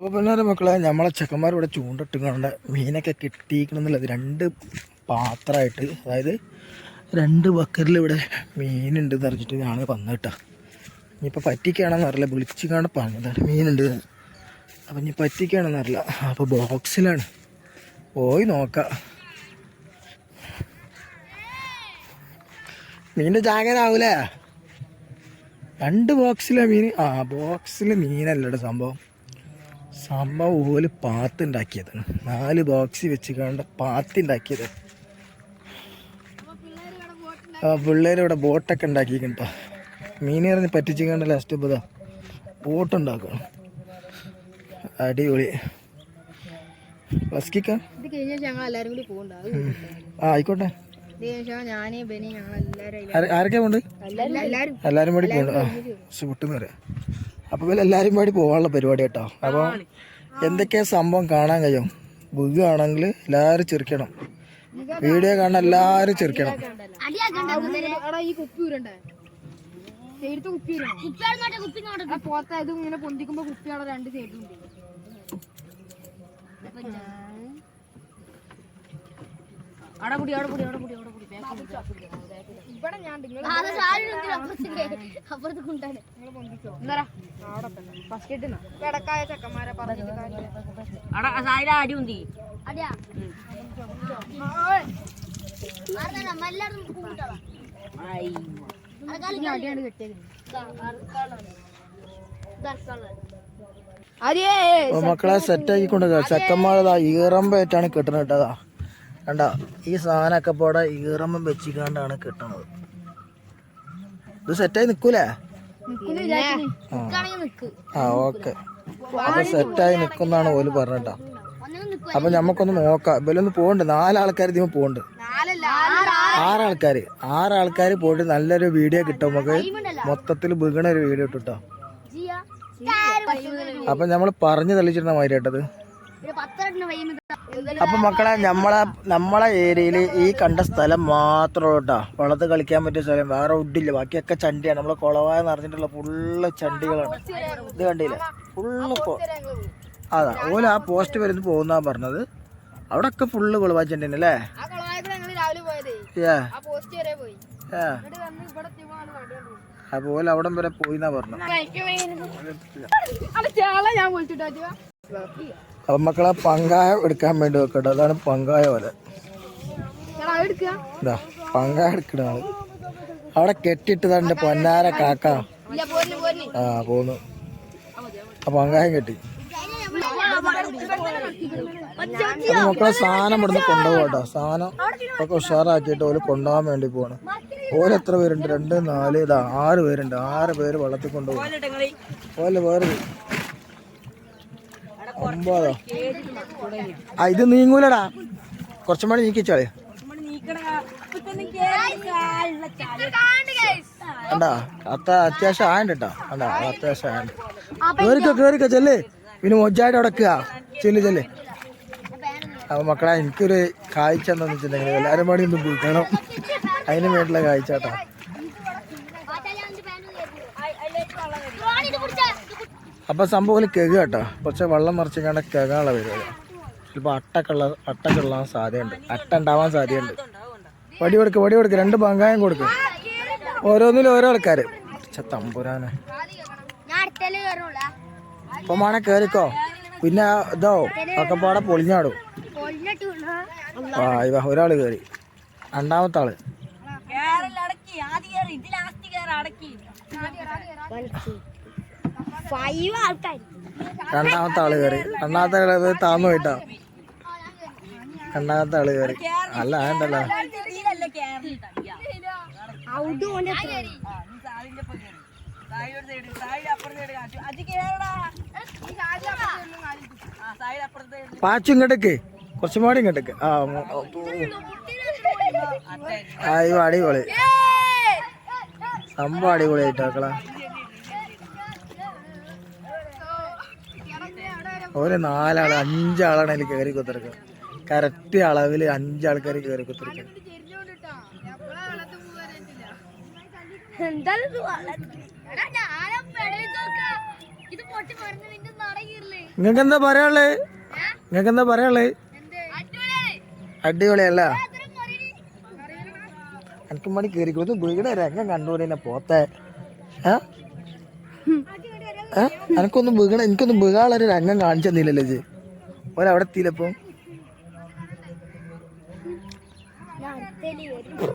അപ്പോൾ പിന്നെ മക്കളെ നമ്മളെ ചെക്കന്മാർ ഇവിടെ ചൂണ്ടിട്ടുകൊണ്ട് മീനൊക്കെ കിട്ടിയിരിക്കണമെന്നുള്ളത് 2 പാത്രമായിട്ട്, അതായത് 2 ബക്കറ്റിൽ ഇവിടെ മീനുണ്ട് എന്ന് അറിഞ്ഞിട്ട് ഞാൻ വന്നിട്ടാ. ഇനിയിപ്പോൾ പറ്റിക്കുകയാണെന്ന് അറിയില്ല, വിളിച്ച് കാണാൻ പറഞ്ഞതാണ് മീനുണ്ട്. അപ്പം ഇനി പറ്റിക്കുകയാണെന്ന് അറിയില്ല. അപ്പോൾ ബോക്സിലാണ്, പോയി നോക്കാം. മീനിൻ്റെ ജാഗ്രതാവൂലേ? 2 ബോക്സിലെ മീൻ. ബോക്സിൽ മീനല്ലല്ലോ സംഭവം ഓല് പാത്തുണ്ടാക്കിയതാണ്. 4 ബോക്സ് വെച്ച് കണ്ട പാത്തുണ്ടാക്കിയത്. പിള്ളേർ ഇവിടെ ബോട്ടൊക്കെ ഉണ്ടാക്കിക്കട്ടോ. മീൻ എറിഞ്ഞ് പറ്റിച്ച് കണ്ട ലാസ്റ്റ് ഇപ്പോൾ ബോട്ടുണ്ടാക്കണം. അടിപൊളി. പ്ലസ്കിക്ക ആയിക്കോട്ടെ. ആരൊക്കെ പോണ്ട്? എല്ലാവരും കൂടി പോണ്ട്. സുട്ടുന്ന് പറയാം. അപ്പോൾ എല്ലാവരും കൂടി പോകാനുള്ള പരിപാടി കേട്ടോ. അപ്പോൾ എന്തൊക്കെയാ സംഭവം കാണാൻ കഴിയും. ബുഗാണെങ്കിൽ എല്ലാവരും ചിരിക്കണം, വീഡിയോ കാണാൻ എല്ലാവരും ചിരിക്കണം. മക്കളെ സെറ്റാക്കിക്കൊണ്ട് ചെക്കന്മാരതാ ഈറമ്പേറ്റാണ് കിട്ടണത് കേട്ടതാ. കണ്ട ഈ സാധനമൊക്കെ പോടെ ഈറമ്പം വെച്ചിക്കാണ്ടാണ് കിട്ടണത്. ഇത് സെറ്റായി നിക്കൂലേ? ഓക്കെ, അത് സെറ്റായി നിക്കുന്നാണ് ഓല് പറഞ്ഞിട്ടാ. അപ്പൊ ഞമ്മക്കൊന്ന് നോക്കാം. ഇവലൊന്ന് പോകണ്ട്, 4 ആൾക്കാർ ഇതിന് പോകണ്ട്. 6 ആൾക്കാർ പോയിട്ട് നല്ലൊരു വീഡിയോ കിട്ടും നമുക്ക്. മൊത്തത്തിൽ വീണ ഒരു വീഡിയോ ഇട്ടോ. അപ്പൊ നമ്മള് പറഞ്ഞു തെളിച്ചിരുന്ന മാതിരി കേട്ടത്. അപ്പൊ മക്കളെ നമ്മളെ ഏരിയയിൽ ഈ കണ്ട സ്ഥലം മാത്രമേ കേട്ടോ വെള്ളത്തിൽ കളിക്കാൻ പറ്റിയ സ്ഥലം. വേറെ ഒഡില്ല, ബാക്കിയൊക്കെ ചണ്ടിയാണ്. നമ്മളെ കുളവായ നിറഞ്ഞിട്ടുള്ള ഫുള്ള് ചണ്ടികളാണ്. ഇത് കണ്ടില്ല, ഫുള്ള്. അതാ ഓല ആ പോസ്റ്റ് വരുന്ന പോകുന്ന പറഞ്ഞത്. അവിടെ ഒക്കെ ഫുള്ള് കുളവായ ചണ്ടി അല്ലേ? അപ്പൊ ഓല അവിടം വരെ പോയിന്നാ പറഞ്ഞു. അപ്പൊ മക്കളെ പങ്കായ എടുക്കാൻ വേണ്ടി വെക്കട്ടെ. അതാണ് പങ്കായ പോലെ. പങ്കായ എടുക്കണ ആള് അവിടെ കെട്ടിട്ടതാ പൊന്നാര കാക്ക. പോന്നു. അപ്പൊ പങ്കായം കെട്ടി. അപ്പൊ മക്കളെ സാധനം ഇവിടുന്ന് കൊണ്ടുപോകും കേട്ടോ. സാധനം ഒക്കെ ഉഷാറാക്കിയിട്ട് ഓല് കൊണ്ടുപോകാൻ വേണ്ടി പോവാണ്. ഓല് എത്ര പേരുണ്ട്? 2, 4, 6 പേരുണ്ട്. 6 പേര് വെള്ളത്തിൽ കൊണ്ടുപോകും. ഓല് വേറെ 9. ഇത് നീങ്ങൂലടാ, കുറച്ചും കൂടി നീക്കിച്ചാളേ. കണ്ടാ അത്യാവശ്യം ആയണ്ട് കേട്ടോ. കണ്ടാ അത്യാവശ്യം ആയണ്ട്. കേറിക്കോ ചെല്ലേ. പിന്നെ മൊജ്ജായിട്ട് ഉടക്കുക. ചെല്ല്. അപ്പൊ മക്കളെ എനിക്കൊരു കാഴ്ച എന്താന്ന് വെച്ചിട്ടുണ്ടെങ്കിൽ എല്ലാവരും പാടി ഒന്ന് പോയിക്കണം. അതിന് വേണ്ടിയുള്ള കാഴ്ച കേട്ടോ. അപ്പൊ സംഭവം കെക കേട്ടോ. കുറച്ച് വെള്ളം നിറച്ചിക്കാണ്ട് കെകാനുള്ള പരിപാടി. ചിലപ്പോൾ അട്ടൊക്കെ ഉള്ള സാധ്യതയുണ്ട്. അട്ട ഉണ്ടാവാൻ സാധ്യതയുണ്ട്. വടി കൊടുക്ക് 2 പങ്കായം കൊടുക്കും. ഓരോന്നിലും ഓരോ ആൾക്കാര്. തമ്പുരാനെ ഇപ്പൊ വേണേ കേറിക്കോ. പിന്നെ ഇതോ ഒക്കെ പാടെ പൊളിഞ്ഞാടും. ഒരാള് കേറി. രണ്ടാമത്തെ ആള് കയറി. രണ്ടാമത്തെ ആള് താന്നു പോയിട്ടാ. രണ്ടാമത്തെ ആള് കയറി. അല്ല വേണ്ടല്ലോ. പാച്ചു ഇങ്ങോട്ടേക്ക്, കുറച്ചും പാടി ഇങ്ങോട്ടേക്ക്. അടിപൊളി സംഭവം. അടിപൊളിയായിട്ട് മക്കളെ. ഒരു 4 ആള് 5 ആളാണ് അതിൽ കയറി കുത്തിരിക്കുക. കറക്റ്റ് അളവിൽ 5 ആൾക്കാർ കയറി കുത്തിരിക്കുക. നിങ്ങൾക്ക് എന്താ പറയാനുള്ളത്? നിങ്ങൾക്ക് എന്താ പറയാനുള്ളത്? അടിപൊളിയല്ല എനിക്ക് മണി കയറിക്കോന്ന് വീട് രംഗം കണ്ടുപോലെ പോത്തെ എനിക്കൊന്നും വീണ എനിക്കൊന്നും വീഴാനുള്ളൊരു രംഗം കാണിച്ചു തന്നില്ലല്ലോ ഇത് ഓരവിടെ എത്തിയില്ലപ്പം